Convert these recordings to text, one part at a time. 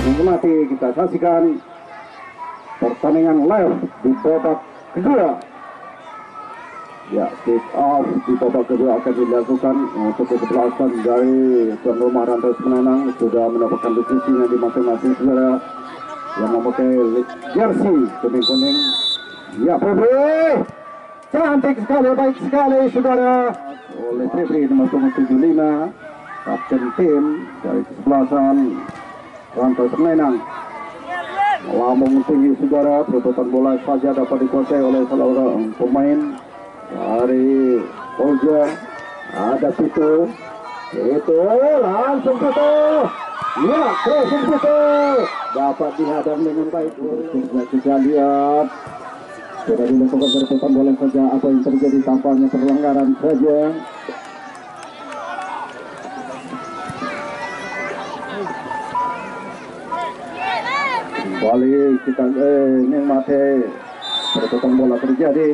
menikmati, kita saksikan pertandingan live di babak kedua. Ya, kick off di babak kedua akan dilakukan untuk kesebelasan dari tuan rumah Rantai Semenanjung sudah mendapatkan posisinya di masing-masing saudara yang memakai jersey kuning-kuning. Ya, Febri, cantik sekali, baik sekali saudara oleh Febri nomor 75, kapten tim dari kesebelasan Rantai Semenanjung. Melambung tinggi saudara, perebutan bola saja dapat dikuasai oleh salah seorang pemain dari Polja. Ada Pito, itu langsung Pito, ya crossing Pito dapat dihadang dengan baik. Kita lihat sudah dilakukan perebutan bola saja, apa yang terjadi tampaknya perlanggaran saja. Kembali kita nikmati perebutan bola terjadi.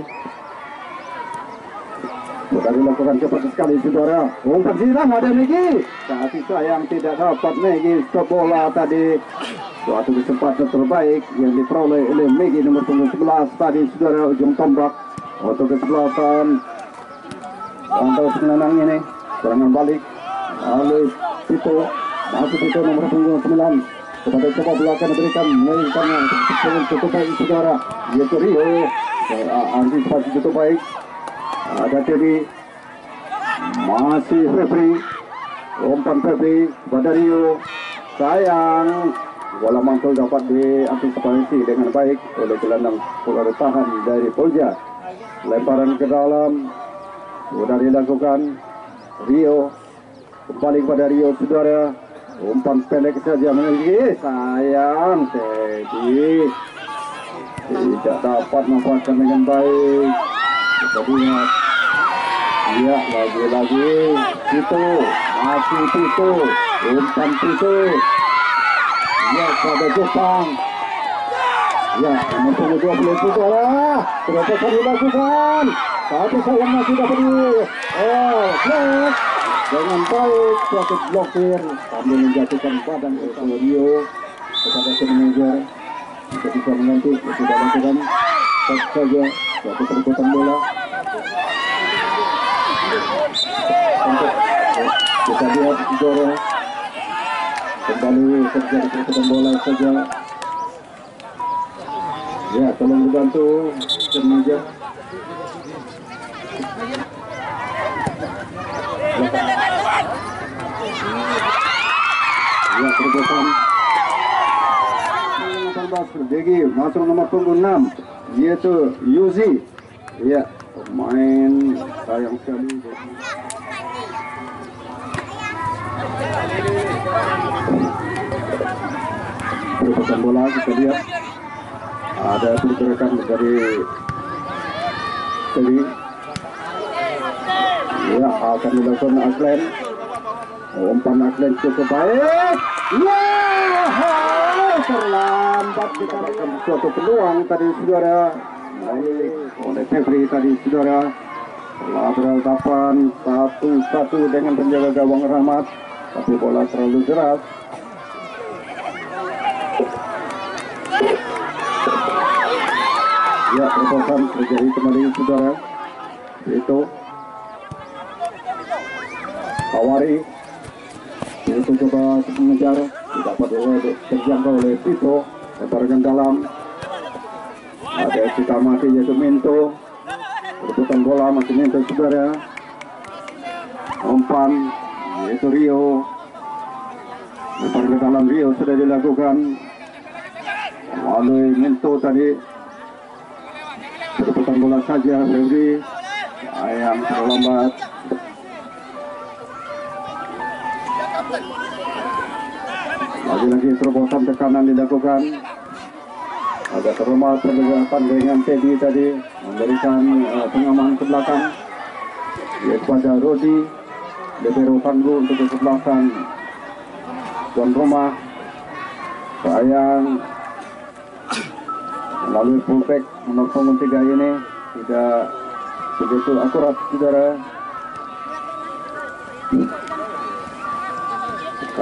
Sudah dilakukan cepat sekali saudara. Umpan silang ada Megi, tapi sayang tidak dapat Megi stop bola tadi. Suatu kesempatan terbaik yang diperoleh oleh Megi nomor 11 tadi saudara, ujung tombak untuk kesebelasan Rantai Semenanjung ini. Serangan balik oleh Pito, masuk Pito nomor 9 kepada coba belakang diberikan karena cukup baik saudara, yaitu Rio. Antisipasi cukup baik. Ada Teddy, masih Febri, umpan Febri pada Rio. Sayang, bola mantul dapat diantisipasi dengan baik oleh gelandang bola tahan dari Polja. Lemparan ke dalam sudah dilakukan. Rio kembali kepada Rio saudara. Umpan pendek saja memiliki, sayang Teddy tidak dapat memanfaatkan dengan baik. Jadinya ya lagi-lagi Pito, masih Pito, umpan Pito, ya pada Jepang, ya nomor 20 saudara, terobosan dilakukan, tapi sayang masih dapat blok dengan baik, suatu blokir sambil menjatuhkan badan Rio kepada tim manajer untuk bisa mengganti, sudah lakukan saja suatu perbuatan bola. Untuk kita lihat saudara, kembali terjadi perbuatan bola saja. Ya, tolong dibantu tim manajer. Ya, perbuatan 18 Degi masuk nomor punggung 6 yaitu Yuzi. Ya, pemain sayang sekali. Perbuatan bola kita lihat ada pergerakan dari Teddy. Ya, akan dilakukan Aslen. Umpan Aslen cukup baik. Ya, terlambat kita dapat suatu peluang tadi saudara. Oleh Febri tadi saudara. Setelah berhadapan 1-1 dengan penjaga gawang Rahmat, tapi bola terlalu deras. Ya, perbuatan terjadi kembali saudara. Itu Awari itu coba mengejar, dapat terjangkau oleh Pito, lemparan dalam. Ada kita mati yaitu Minto, perebutan bola masih Minto saudara. Umpan yaitu Rio, lemparan ke dalam Rio sudah dilakukan oleh Minto tadi. Perebutan bola saja Febri, sayang terlambat. Lagi-lagi terobosan tekanan dilakukan. Agak terlemah pergerakan dengan Teddy tadi, memberikan pengaman ke belakang. Dia kepada Rodi, libero tangguh untuk kesebelasan tuan rumah. Sayang melalui fullback nomor 3 ini tidak begitu akurat saudara.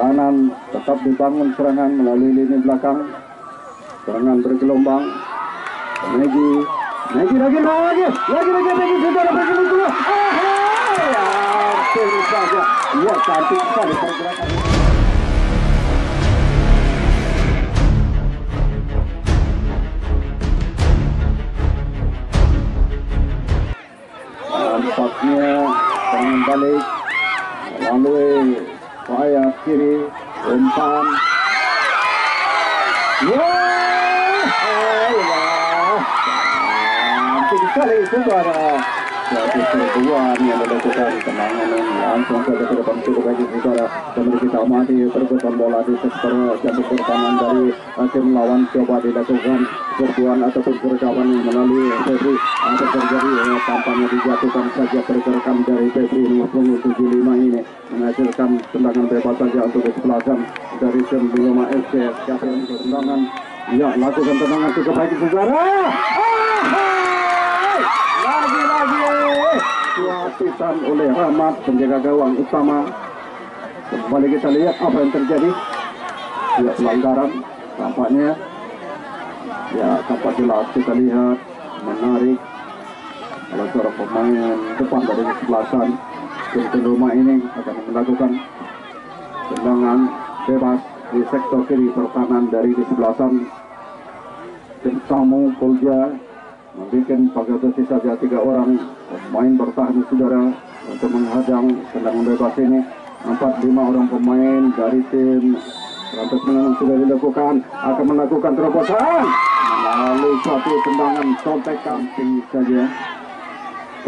kanan tetap dibangun serangan melalui lini belakang. Serangan bergelombang. Megi lagi sudah bergelombang. Ya, terus saja. Wah, cantik sekali pergerakan. Nampaknya serangan balik melalui sayap kiri, umpan. Cantik sekali saudara. Jadi kedua yang dilakukan tendangan langsung saja ke depan cukup baik saudara. Kemudian kita amati pergerakan bola di sektor jantung pertahanan dari tim lawan, coba dilakukan serbuan ataupun pergerakan melalui Febri. Ada terjadi tampaknya dijatuhkan saja pergerakan dari Febri nomor punggung 75 ini menghasilkan tendangan bebas saja untuk kesebelasan dari tim Bima FC. Siapa yang tendangan? Ya, lakukan tendangan cukup baik saudara. Lagi suapitan oleh Rahmat, penjaga gawang utama. Kembali kita lihat apa yang terjadi. Ya, pelanggaran tampaknya. Ya, tampak jelas kita lihat menarik kalau seorang pemain depan dari kesebelasan tim rumah ini akan melakukan tendangan bebas di sektor kiri pertahanan dari kesebelasan tim tamu Polja. Membikin pagar bersih saja 3 orang pemain bertahan saudara untuk menghadang tendangan bebas ini. 4-5 orang pemain dari tim Rantas Menanam sudah dilakukan, akan melakukan terobosan melalui suatu tendangan contek kamping saja.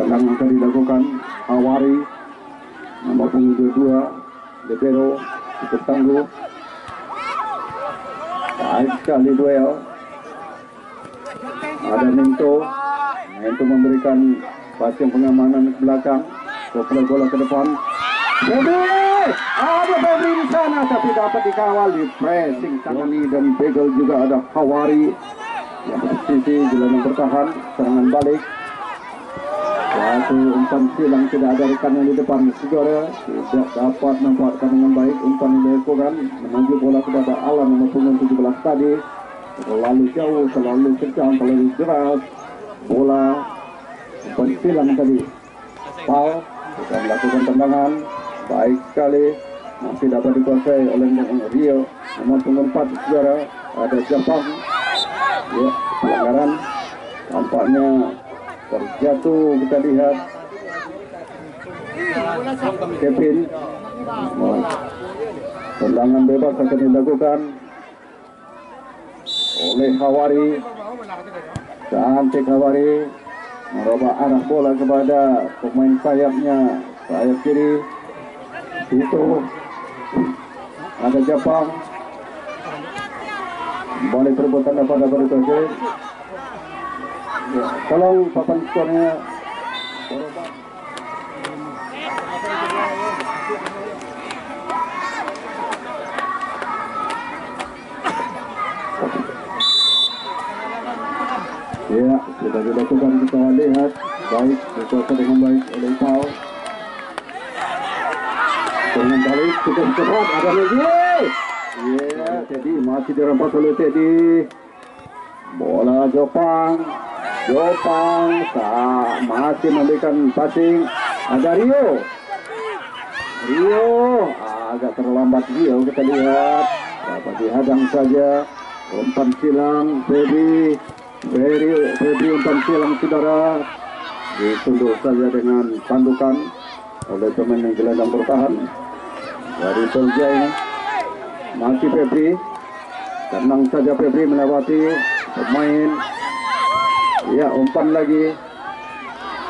Tendangan akan dilakukan Awari nomor punggung 22 libero cukup tangguh. Baik sekali duel. Ada Minto memberikan pasien pengamanan ke belakang, koplek bola ke depan. Ada Febri di sana tapi dapat dikawal di pressing Tangani dan Begel, juga ada Hawari yang bersisi gelandang bertahan. Serangan balik, satu umpan silang tidak ada rekannya di depan saudara, tidak dapat memanfaatkan dengan baik umpan yang dilakukan, menuju bola kepada Alan nomor punggung 17 tadi. Terlalu jauh, terlalu kencang, terlalu deras bola, umpan silang tadi. Paul sudah melakukan tendangan baik sekali, masih dapat dikuasai oleh Rio nomor punggung 4 saudara. Ada Jepang, ya, pelanggaran tampaknya terjatuh. Kita lihat Kevin, tendangan bebas akan dilakukan oleh Hawari. Cantik Hawari merubah arah bola kepada pemain sayapnya, sayap kiri. Itu ada Jepang, kembali perbuatan dapat dikuasai. Ya, tolong papan skornya. Ya, sudah dilakukan, kita lihat baik dikuasai dengan baik oleh Paul. Dengan balik cukup cepat, ada lagi. Ya, Teddy masih dirampas oleh Teddy. Bola Jopang masih memberikan passing. Ada Rio agak terlambat Rio, kita lihat dapat dihadang saja. Umpan silang Febri umpan silang saudara ditunduk saja dengan tandukan oleh pemain yang gelandang bertahan dari Polja ini. Masih Febri, tenang saja Febri melewati pemain. Ya, umpan lagi,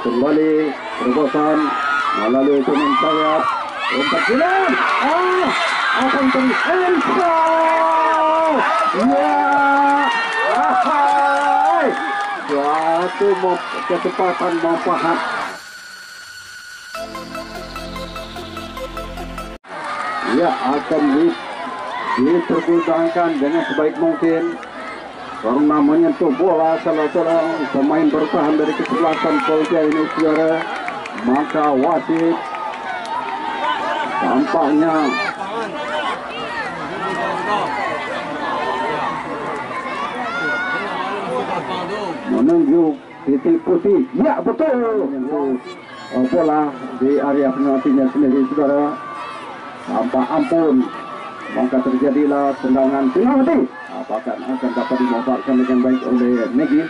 kembali terobosan melalui pemain sayap, umpan silang. Apa yang terjadi? Ya, suatu kecepatan manfaat. Ya, akan dipergunakan dengan sebaik mungkin karena menyentuh bola salah seorang pemain bertahan dari kesebelasan Polja ini saudara. Maka wasit tampaknya menunjuk titik putih. Ya betul. Bola di area penaltinya sendiri saudara. Tanpa ampun maka terjadilah tendangan penalti. Apakah akan dapat dimanfaatkan dengan baik oleh Megi?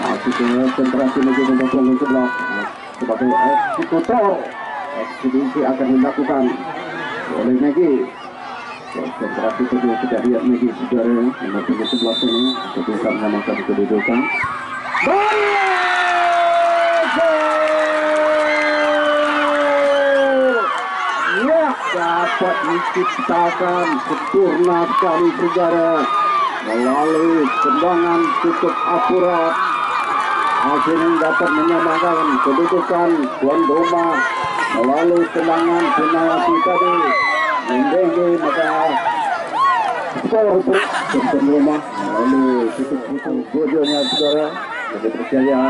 Masih konsentrasi Megi untuk punggung sebelah sebagai eksekutor. Eksekusi akan dilakukan oleh Megi. Konsentrasi kedua kita lihat Megi saudara nomor punggung sebelah ini untuk bisa menyamakan kedudukan. Ya, dapat diciptakan sempurna sekali saudara melalui tendangan cukup akurat. Hasilnya dapat menyamakan kedudukan tuan rumah melalui tendangan penalti tadi. Mendengge maka skor untuk tuan rumah melalui cukup bodohnya saudara. Lebih percaya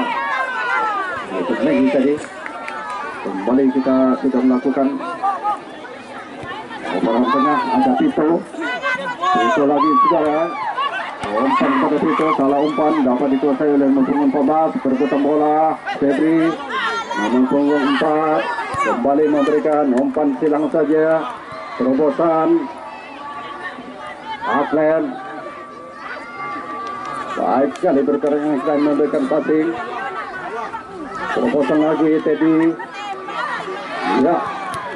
untuk Megi tadi. Kembali kita sudah melakukan operan tengah, ada Tito lagi saudara. Umpan pada Tito, salah umpan dapat dikuasai oleh nomor punggung 14. Perputaran bola Febri nomor punggung 4 kembali memberikan umpan silang saja. Terobosan Aklen baik sekali bergerak yang sedang memberikan passing. Terobosan lagi Teddy. Ya,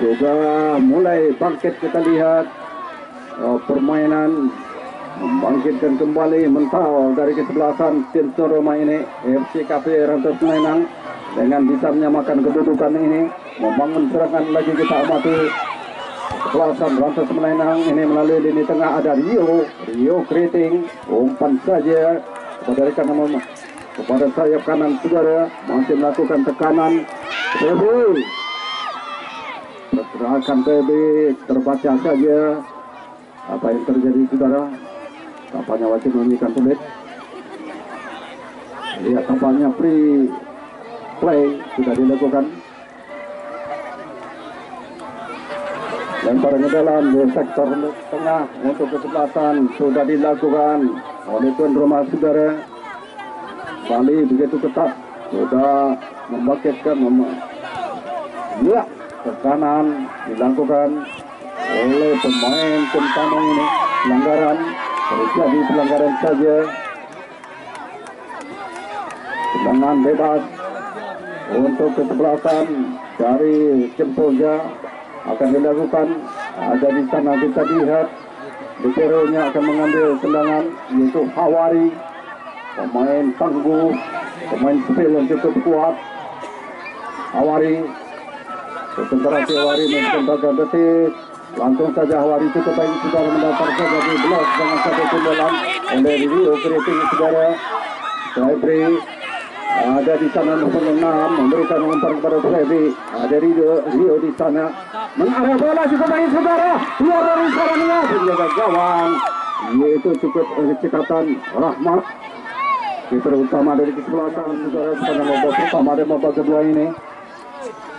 juga mulai bangkit kita lihat permainan membangkitkan kembali mental dari kesebelasan tim Roma ini. FC Cafe Rantas Menang dengan bisa menyamakan kedudukan ini, membangun serangan lagi kita amati kesebelasan Rantas Menang ini melalui lini tengah ada Rio Kriting, umpan saja kepada sayap kanan saudara, masih melakukan tekanan. Pergerakan PB terbaca saja apa yang terjadi saudara. Tampaknya wajib memberikan sulit. Lihat tampaknya free play sudah dilakukan. Lemparan ke dalam di sektor tengah untuk kesebelasan sudah dilakukan oleh tuan rumah saudara. Bali begitu ketat sudah membangkitkan ya, tekanan dilakukan oleh pemain tim Tamang ini. Pelanggaran terjadi, pelanggaran saja. Tendangan bebas untuk kesebelasan dari tim Polja akan dilakukan. Ada di sana kita lihat Beteronya akan mengambil tendangan yaitu Hawari, pemain tangguh, pemain skill yang cukup kuat. Hawari konsentrasi Hawari mencoba betis. Langsung saja Hawari cukup baik sudah mendatar saja di blok dengan satu sundulan oleh Rio Kriting saudara. Febri ada di sana nomor 6 memberikan umpan kepada Febri. Ada Rio di sana mengarah bola cukup baik saudara. Luar dari sarangnya penjaga gawang yaitu cukup cekatan Rahmat. Kiper utama dari kesebelasan saudara sepanjang babak pertama dan babak kedua ini.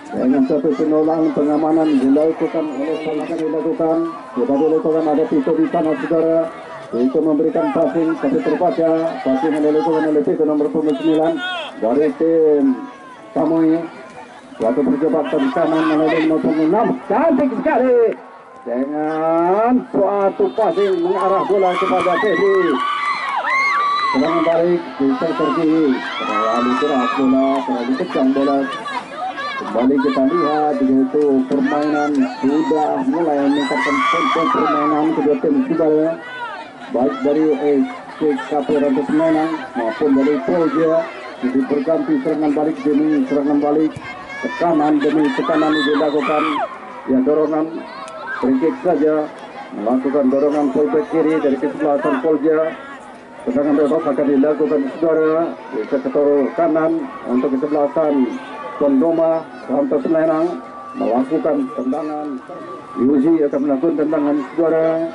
Dengan satu penolakan pengamanan dilakukan sudah dilakukan ada Tito di sana saudara. Tito memberikan passing tapi terbaca. Passing yang dilakukan oleh Tito nomor 9 dari tim Samui. Suatu percobaan kanan melalui nomor 6. Cantik sekali dengan suatu passing mengarah bola kepada Teddy. Serangan balik di sektor kiri. Terlalu keras bola, terlalu kencang bola. Kembali kita lihat yaitu permainan sudah mulai meningkatkan tempo permainan kedua tim saudara, baik dari SKP Rantas Menang maupun dari Polja. Jadi berganti serangan balik demi serangan balik, tekanan demi tekanan dilakukan. Ya, dorongan free saja melakukan dorongan fullback kiri dari kesebelasan Polja. Tendangan bebas akan dilakukan saudara di sektor kanan untuk kesebelasan tuan rumah Rantas Menang melakukan tendangan. Yuzi akan melakukan tendangan saudara.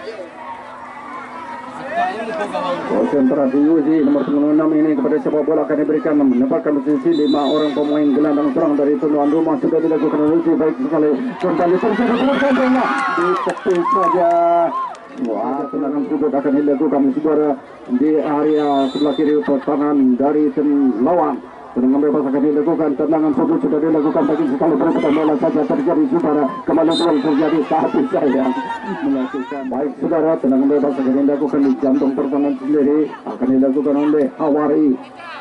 Konsentrasi Yuzi nomor 6 ini kepada sepak bola akan diberikan menempatkan posisi 5 orang pemain gelandang serang dari tuan rumah sudah dilakukan Yuzi baik sekali. Kembali terjadi bola di tepi saja. Wah, tendangan sudut akan dilakukan saudara di area sebelah kiri pertahanan dari tim lawan. Tendangan bebas akan dilakukan, tendangan sudut sudah dilakukan bagi sekali perputaran bola saja terjadi saudara, kembali bola terjadi tapi sayang melakukan baik saudara. Tendangan bebas akan dilakukan di jantung pertahanan sendiri, akan dilakukan oleh Hawari,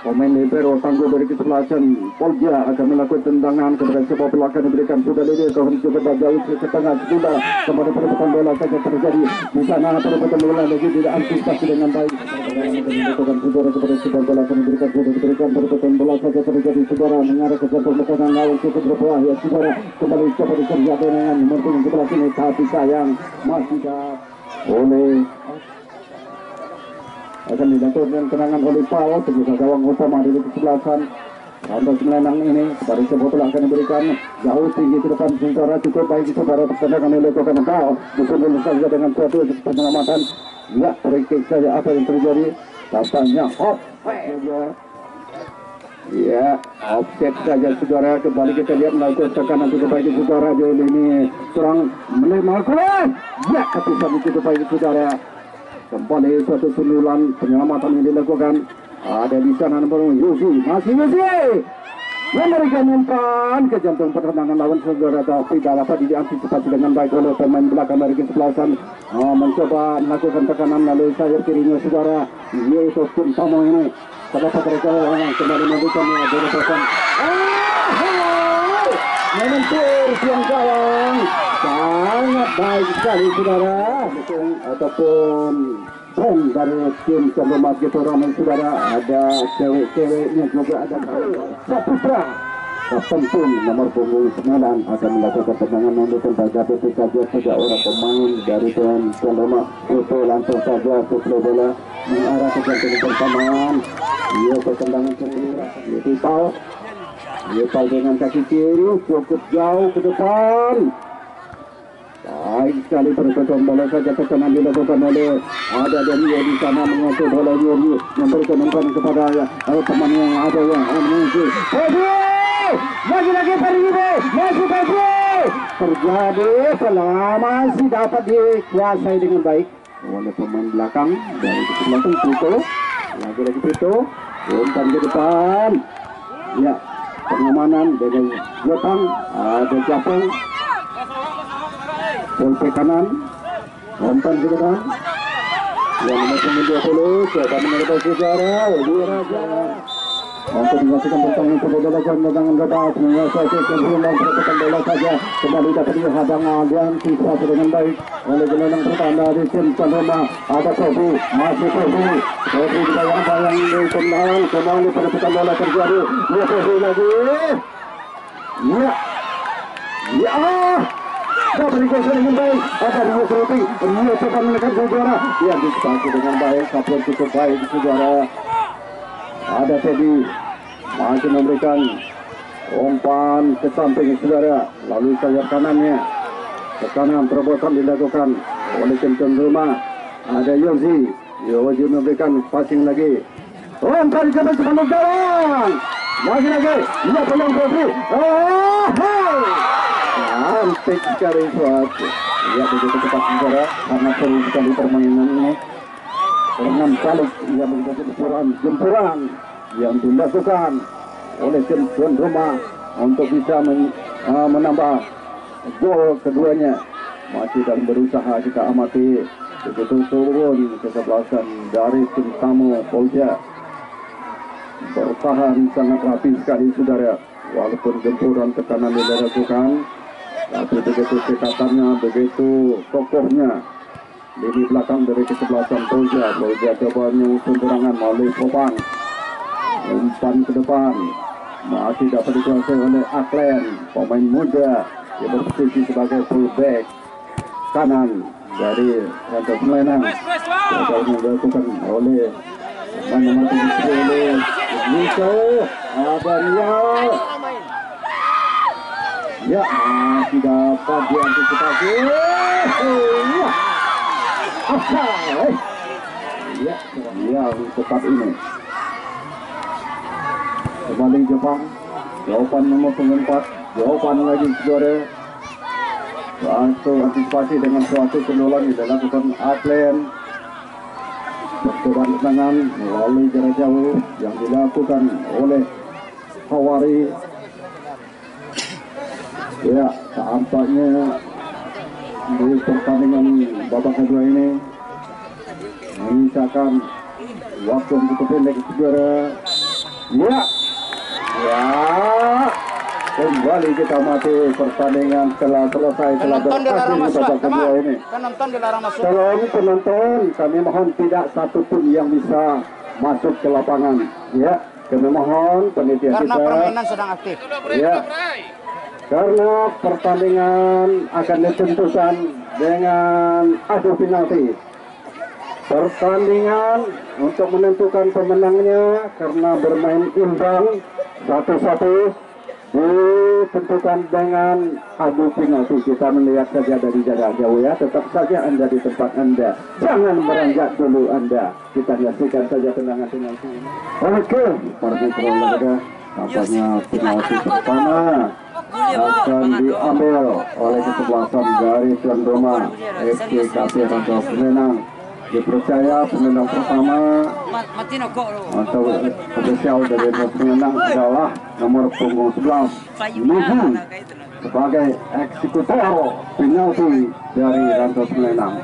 pemain libero tangguh dari kesebelasan Polja akan melakukan tendangan kepada sepak bola akan diberikan sudah dia ke coba jauh ke tengah sudah, kembali perputaran bola saja terjadi di sana, perputaran bola lagi tidak antisipasi dengan baik. Dilakukan saudara kepada sepak bola akan diberikan perputaran bola saja terjadi saudara, mengarah ke jantung pertahanan lawan cukup berbahaya ya saudara, kembali coba dikerja dengan mempunyai sebelah sini tapi sayang masih oleh akan dilakukan tendangan oleh Paul sebagai gawang utama dari kesebelasan Anda Semelanang ini. Kepada sepak bola akan diberikan jauh tinggi ke depan saudara, cukup baik saudara, tendangan dilakukan Paul betul saja dengan suatu penyelamatan. Ya, free saja apa yang terjadi, tampaknya ya, offset saja saudara. Kembali kita lihat melakukan tekanan cukup baik saudara, di ini serang melakukan ya, keputusan cukup baik saudara. Kembali suatu sundulan penyelamatan yang dilakukan, ada di sana nomor Yusi, masih Yusi memberikan umpan ke jantung pertahanan lawan saudara, tapi tak dapat diantisipasi dengan baik oleh pemain belakang dari kesebelasan. Mencoba melakukan tekanan melalui sayap kirinya saudara, Yesus pun sama ini terdapat mereka kembali memberikan berepasan menentur siang gawang sangat baik sekali saudara, ataupun pon dari tim Cendoma gitu ramai saudara, ada cewek-ceweknya juga, ada Saputra Kapten nomor punggung 9 akan melakukan tendangan menentukan saja itu saja sejak orang pemain dari tim Cendoma itu langsung saja ke bola mengarah ke jantung pertahanan. Ia pertendangan sendiri, yaitu Paul. Ia Paul dengan kaki kiri cukup jauh ke depan. Baik sekali perputaran bola saja, tekanan dilakukan oleh ada Daniel di sana menguasai bola Yuri, memberikan umpan kepada teman yang ada yang menuju. Lagi-lagi Pergi, masih Pergi. Terjadi selama masih dapat dikuasai dengan baik oleh pemain belakang dari belakang Pito. Lagi-lagi Pito, umpan ke depan. Ya, pengamanan dari Jepang, ada Jepang. Umpan kanan, umpan ke depan. Yang nomor 20, coba menyertai sejarah, Udi Raja. Untuk menghasilkan pertandingan perbodohan dengan bebas, menguasai keseluruhan perputaran bola saja. Kembali dapat dihadang dan sisa dengan baik oleh gelandang pertahanan dari tim Cendoma. Ada Kofi, masih Kofi. Kofi dibayang-bayang ditendang, kembali perputaran bola terjadi. Ya Kofi lagi. Ya. Dapat dikuasai dengan baik. Ada dua Kofi. Dia coba menekan saudara. Yang disepakati dengan baik, tapi cukup baik saudara. Ada Teddy masih memberikan umpan ke samping saudara, lalu sayap kanannya tekanan perbuatan dilakukan oleh tim Cendoma. Ada Yozi memberikan passing lagi, umpan ke depan gawang lagi ia peluang Kofi. Cantik sekali suatu ya, begitu cepat saudara, karena seru sekali permainan ini. 6 kali ia menjadi gempuran yang dilakukan oleh tim tuan rumah untuk bisa menambah gol keduanya. Masih dalam berusaha kita amati, begitu turun kesebelasan dari tim tamu Polja, bertahan sangat rapi sekali saudara, walaupun gempuran tekanan dilakukan, tapi begitu cekatannya, begitu kokohnya lini belakang dari kesebelasan Polja. Polja coba menyusun serangan melalui Popang, umpan ke depan masih dapat dikuasai oleh Aklen, pemain muda yang berposisi sebagai fullback kanan dari Rantai Semelanang. Yang dilakukan oleh pemain nomor 10 Nico Adaniel. Ya, masih dapat diantisipasi. Ya, tepat ini. Kembali Jepang, jawaban nomor 4, jawaban lagi saudara. Langsung antisipasi dengan suatu sundulan yang dilakukan Atlen. percobaan tendangan melalui jarak jauh yang dilakukan oleh Hawari. Ya, tampaknya di pertandingan babak kedua ini menyisakan waktu yang cukup pendek, saudara. Ya, kembali kita mati pertandingan setelah selesai, setelah berakhir di babak kedua ini. Penonton dilarang masuk. Tolong penonton, kami mohon tidak satupun yang bisa masuk ke lapangan. Ya, kami mohon panitia Karena kita. permainan sedang aktif. Ya, karena pertandingan akan ditentukan dengan adu penalti. Pertandingan untuk menentukan pemenangnya karena bermain imbang 1-1 ditentukan dengan adu penalti. Kita melihat saja dari jarak jauh ya. Tetap saja Anda di tempat Anda. Jangan beranjak dulu Anda. Kita nyaksikan saja tendangan penalti. Oke, partai berolahraga. Tampaknya penalti pertama akan diambil oleh kesebelasan dari tuan rumah FC KP Rangga Semenang. Dipercaya penendang pertama atau ofisial dari Semenang adalah nomor punggung 11 Nuhun sebagai eksekutor penalti dari Rangga Semenang.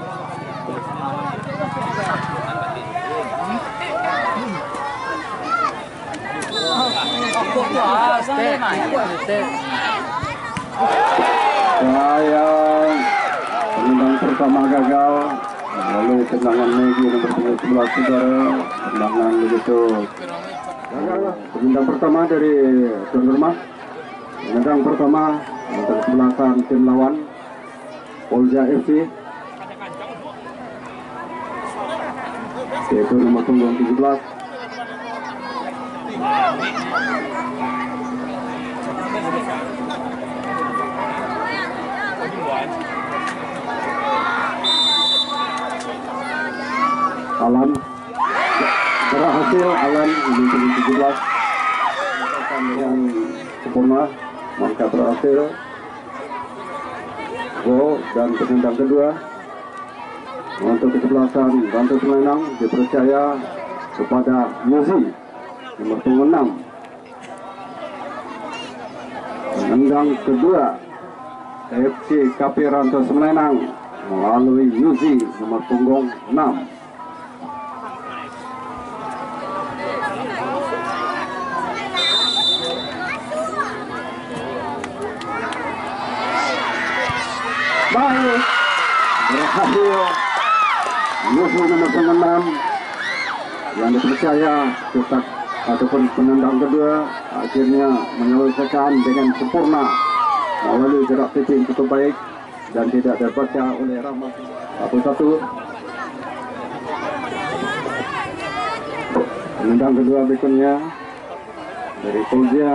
Sayang, penendang pertama gagal. Lalu tendangan Megi nomor 11, saudara. Tendangan begitu gagal. Penendang pertama dari tuan rumah. Penendang pertama untuk kesebelasan tim lawan Polja FC, yaitu nomor punggung 17. Alan berhasil, Alan nomor 17 yang sempurna, maka berhasil gol. Dan penendang kedua untuk kesebelasan Rangga Semenang dipercaya kepada Yuzi nomor punggung 6. Penendang kedua FC KP Rangga Semenang melalui Yuzi nomor punggung 6. Baik, berhasil Yuzi nomor punggung 6 yang dipercaya cetak ataupun penendang kedua akhirnya menyelesaikan dengan sempurna melalui jarak titik yang cukup baik dan tidak terbaca oleh Rahmat. 1-1. Penendang kedua berikutnya dari Polja.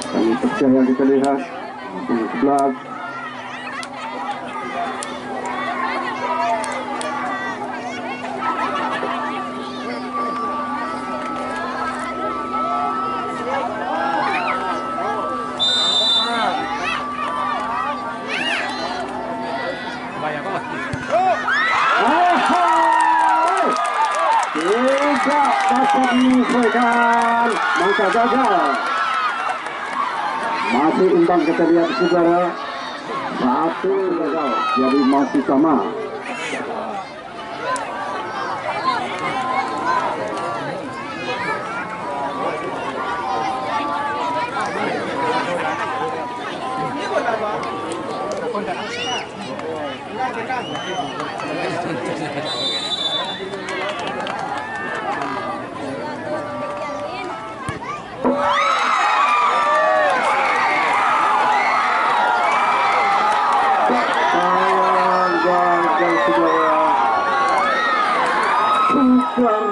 Kami percaya kita lihat di sebelah. Tidak dapat menyelesaikan, maka gagal. Masih imbang, kita lihat saudara. Satu gagal, jadi masih sama.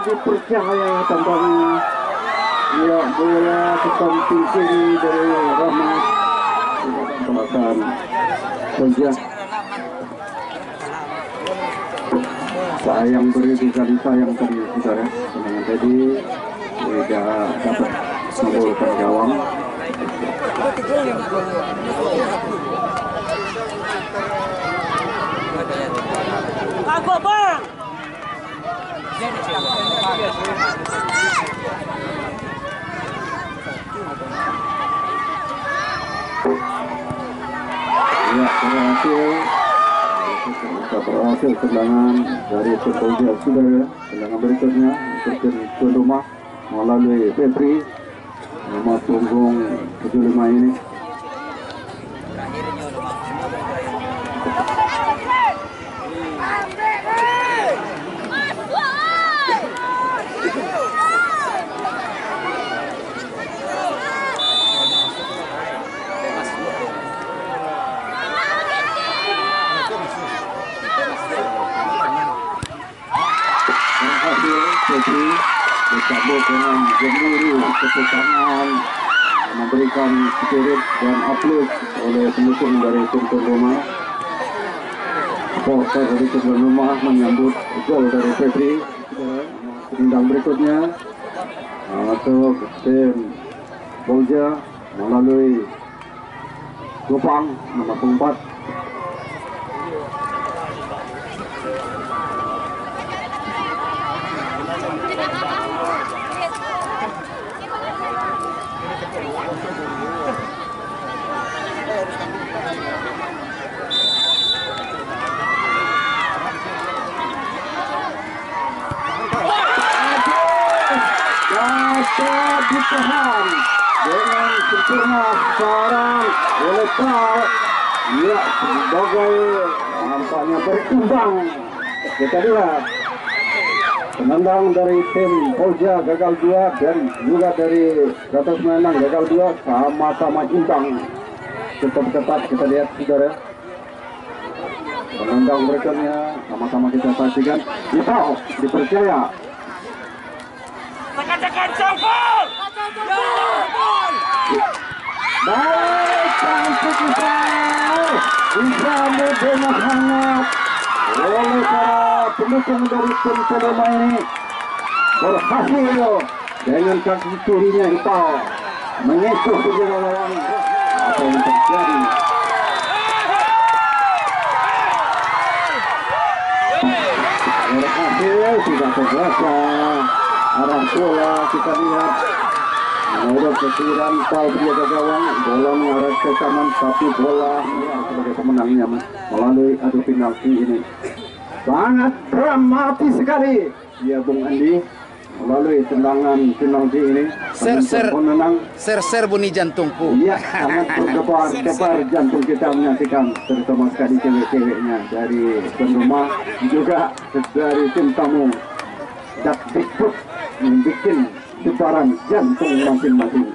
Dipercaya tampaknya ya bola kesamping kiri dari Rahmat Kemasan Polja. Sayang beri kali sayang tadi saudara, tendangan tadi tidak dapat menggolkan gawang. berhasil tendangan dari Polja Saudara. Tendangan berikutnya untuk tuan rumah melalui Febri nomor punggung 75 ini. Febri disambut dengan gemuruh tepuk tangan, memberikan spirit dan aplaus oleh pendukung dari tim tuan rumah. Supporter dari tim tuan rumah menyambut gol dari Febri. Tendang berikutnya untuk tim Polja melalui Gopang nomor 4. Dapat ditahan dengan sempurna sekarang oleh Pak. Ya, sebagai nampaknya berimbang. Kita lihat penendang dari tim Polja gagal 2 dan juga dari Gatot Menang gagal 2, sama-sama imbang. Tetap ketat kita lihat saudara. Penendang berikutnya sama-sama kita saksikan. Dipau dipercaya. Tekan jempol. Baik, cantik disambut dengan hangat oleh para pendukung dari tim Selema ini. Berhasil dengan kaki kirinya Ipau mengecoh ke lawan. Apa yang terjadi? Berhasil, tidak terasa arah bola kita lihat menurut kesiran Pau penjaga gawang, bola mengarah ke kanan tapi bola sebagai pemenangnya melalui adu penalti ini sangat dramatis sekali ya Bung Andi melalui tendangan penalti ini. Ser bunyi jantungku. Iya, sangat berdebar jantung kita menyaksikan, terutama sekali cewek-ceweknya dari tuan rumah juga dari tim tamu. Dat Bigfoot membuat debaran jantung masing-masing.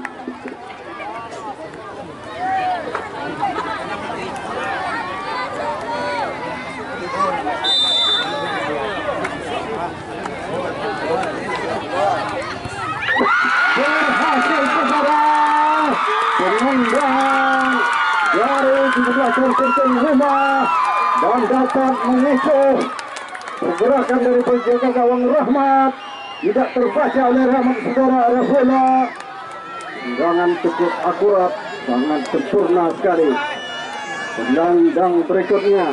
Berhasil saudara penendang dari 17 tim rumah dan dapat mengecoh pergerakan dari penjaga gawang Rahmat. Tidak terbaca oleh Rahmat saudara Rafola. Tendangan cukup akurat, sangat sempurna sekali. Tendangan berikutnya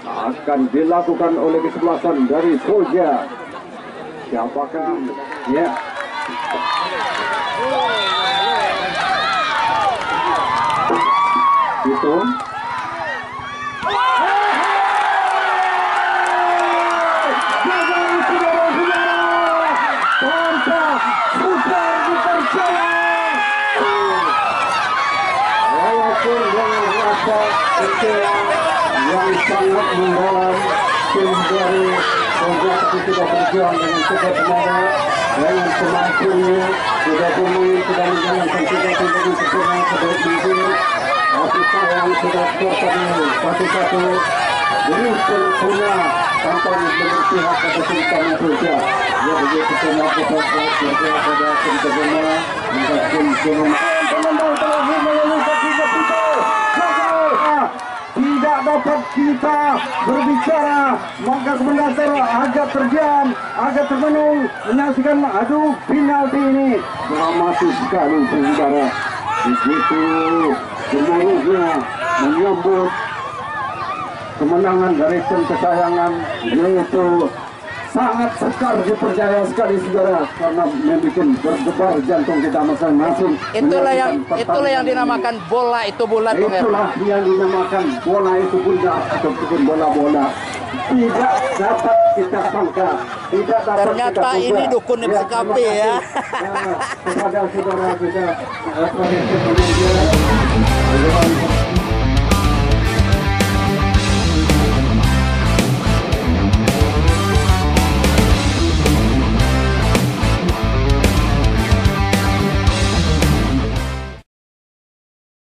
akan dilakukan oleh kesebelasan dari Polja. Siapakah? Ya. Itu. Super dipercaya. Walaupun dengan rasa kecewa yang sangat mendalam, tim dari Polja sudah berjuang dengan cukup tenaga, dengan kemampuannya sudah bermain, sudah menjalankan tiga tim dengan sempurna sebaik mungkin. Kasih sayang sudah bertemu satu-satu dengan sempurna tanpa berpihak pada tim tamu Polja. Ya, begitu semua kita berpihak pada tim tamu, maka tim turun. Penendang terakhir melalui kaki Pito. Tidak dapat kita berbicara, maka komentator agak terdiam, agak termenung menyaksikan adu penalti ini. Dramatis sekali saudara. Begitu gemuruhnya menyambut kemenangan dari tim kesayangan yaitu sangat sekar dipercaya sekali saudara karena membuat berdebar jantung kita masing-masing. Itulah yang dinamakan bola itu bulat. Itulah yang dinamakan bola itu bulat ataupun bola-bola. Tidak dapat kita sangka, tidak dapat ternyata kita ini dukun FCKP ya. Kepada saudara kita,